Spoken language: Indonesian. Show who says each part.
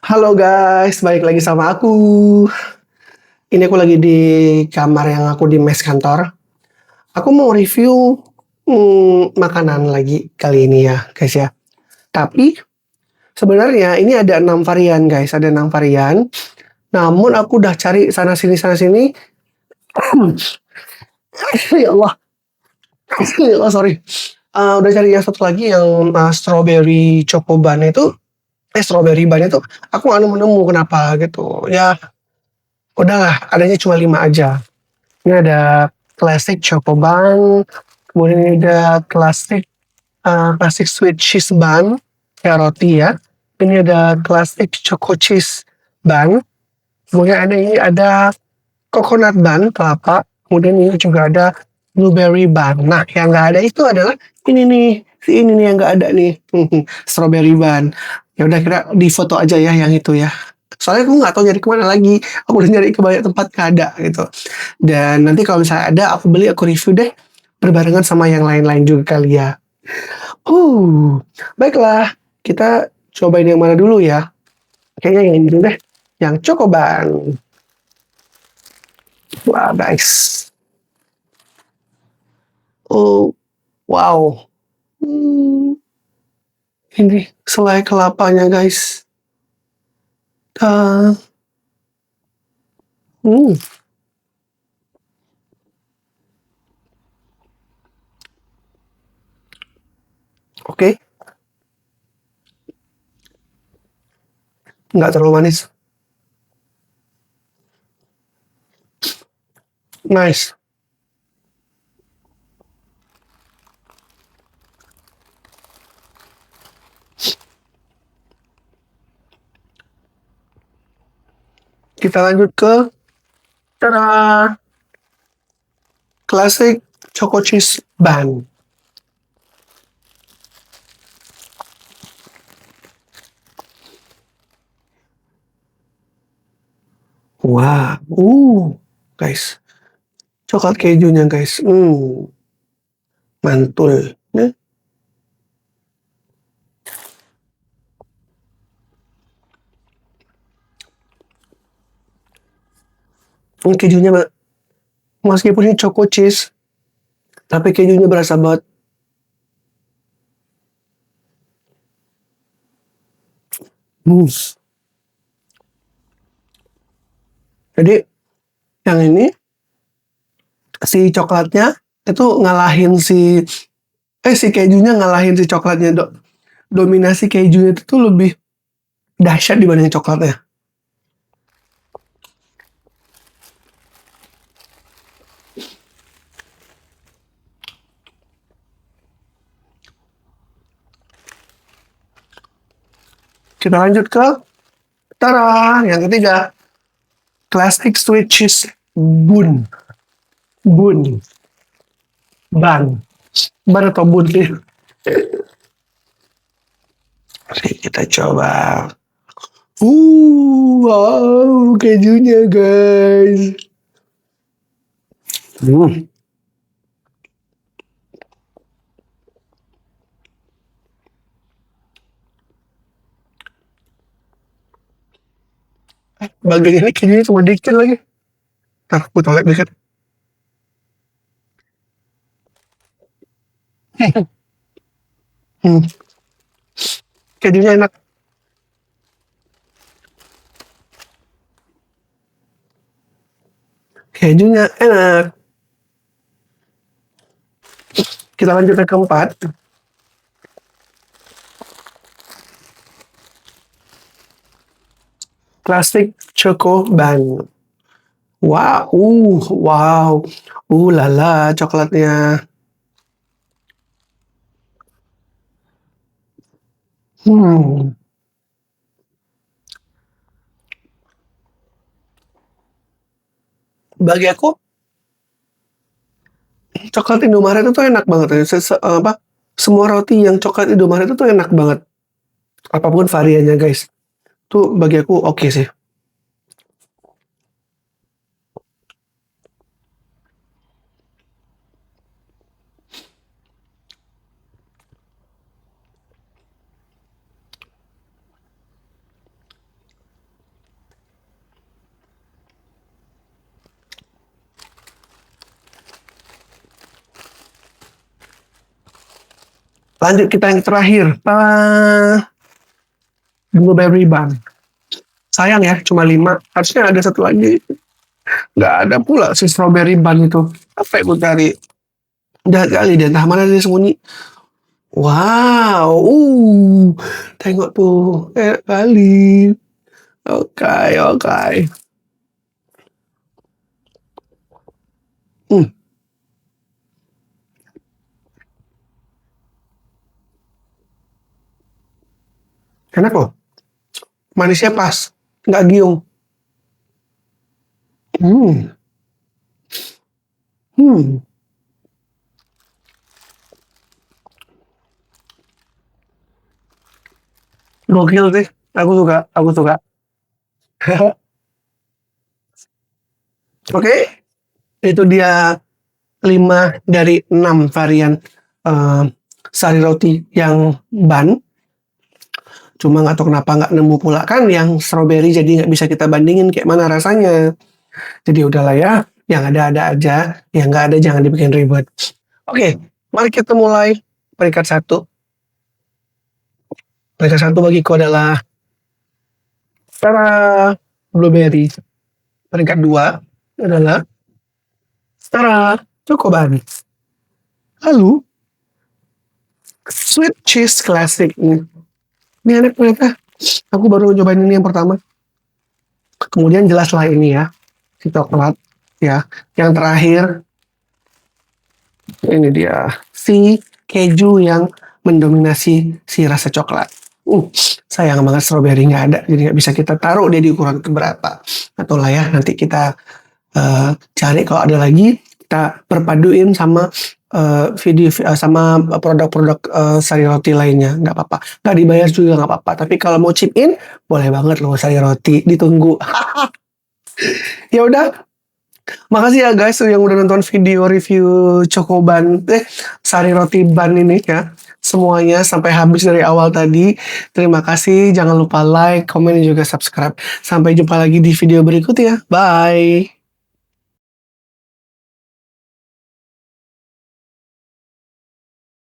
Speaker 1: Halo guys, balik lagi sama aku. Ini aku lagi di kamar yang aku di mes kantor. Aku mau review makanan lagi kali ini ya, guys ya. Tapi sebenarnya ini ada 6 varian guys, ada 6 varian. Namun aku udah cari sana sini. Ya Allah, ya Allah sorry. Udah cari yang satu lagi yang strawberry chocoban itu, strawberry ban itu aku nggak nemu kenapa gitu. Ya udahlah, adanya cuma 5 aja. Ini ada classic chocoban, kemudian ini ada classic sweet cheese bun, kayak roti ya. Ini ada classic choco cheese bun, kemudian ada coconut bun, kelapa, kemudian ini juga ada blueberry bun. Nah, yang nggak ada itu adalah ini nih, si ini nih yang nggak ada nih, strawberry bun. Ya udah kira di foto aja ya yang itu ya. Soalnya aku nggak tahu nyari kemana lagi. Aku udah nyari ke banyak tempat nggak ada gitu. Dan nanti kalau misalnya ada, aku beli, aku review deh. Berbarengan sama yang lain-lain juga kali ya. Baiklah. Kita cobain yang mana dulu ya? Kayaknya yang ini dulu deh. Yang Chocoban. Wah, guys. Oh, wow. Hmm, ini selai kelapanya, guys. Ah, hmm, oke. Nggak terlalu manis. Nice. Kita lanjut ke tada, classic choco cheese bun. Wah, guys. Coklat kejunya, guys. Mantul. Nah, kejunya meskipun ini choco cheese, tapi kejunya berasa banget. Hmm. Jadi yang ini si coklatnya itu ngalahin si kejunya ngalahin si coklatnya. Dominasi kejunya itu tuh lebih dahsyat dibanding coklatnya. Kita lanjut ke tara, yang ketiga, classic sweet cheese bun. Bun. Ban. Ban atau bun sih? Oke, kita coba. Wow, kejunya guys. Hmm. Bagian ini kejunya cuma dikit lagi. Ntar aku tolak dikit. Hmm. Kejunya enak. Kejunya enak. Kita lanjut ke keempat. Classic Choco Bun. Wow. Lala, coklatnya. Hmm. Bagi aku, coklat Indomaret itu tuh enak banget ya. Semua roti yang coklat Indomaret itu tuh enak banget. Apapun variannya, guys. Tuh bagi aku oke sih. Lanjut kita yang terakhir. Blueberry bun. Sayang ya, cuma 5. Harusnya ada satu lagi. Nggak ada pula si strawberry bun itu. Apa yang gue cari? Jahat kali dia, entah mana dia sembunyi. Wow, tengok tuh, enak kali. Oke, oke. Hmm, enak loh. Manisnya pas, nggak giung. Hmm, hmm, gokil sih. Aku suka, aku suka. Oke, itu dia 5 dari 6 varian eh, sari roti yang bun. Cuma nggak tahu kenapa nggak nemu pula kan yang strawberry, jadi nggak bisa kita bandingin kayak mana rasanya. Jadi udahlah ya, yang ada-ada aja, yang nggak ada jangan dibikin ribet. Oke, mari kita mulai peringkat satu. Peringkat satu bagiku adalah Stara Blueberry. Peringkat dua adalah Stara Chocoban. Lalu Sweet Cheese Classic. Ini enak ternyata. Aku baru nyobain ini yang pertama. Kemudian jelaslah ini ya, si coklat ya. Yang terakhir ini dia si keju yang mendominasi si rasa coklat. Sayang banget strawberry nggak ada, jadi nggak bisa kita taruh dia di ukuran keberapa. Atau lah ya, nanti kita cari kalau ada lagi, kita perpaduin sama sama produk-produk sari roti lainnya, nggak apa-apa. Nggak dibayar juga nggak apa-apa. Tapi kalau mau chip in, boleh banget loh sari roti, ditunggu. Ya udah, makasih ya guys yang udah nonton video review Chocoban, sari roti bun ini ya. Semuanya sampai habis dari awal tadi. Terima kasih. Jangan lupa like, komen, dan juga subscribe. Sampai jumpa lagi di video berikutnya. Bye.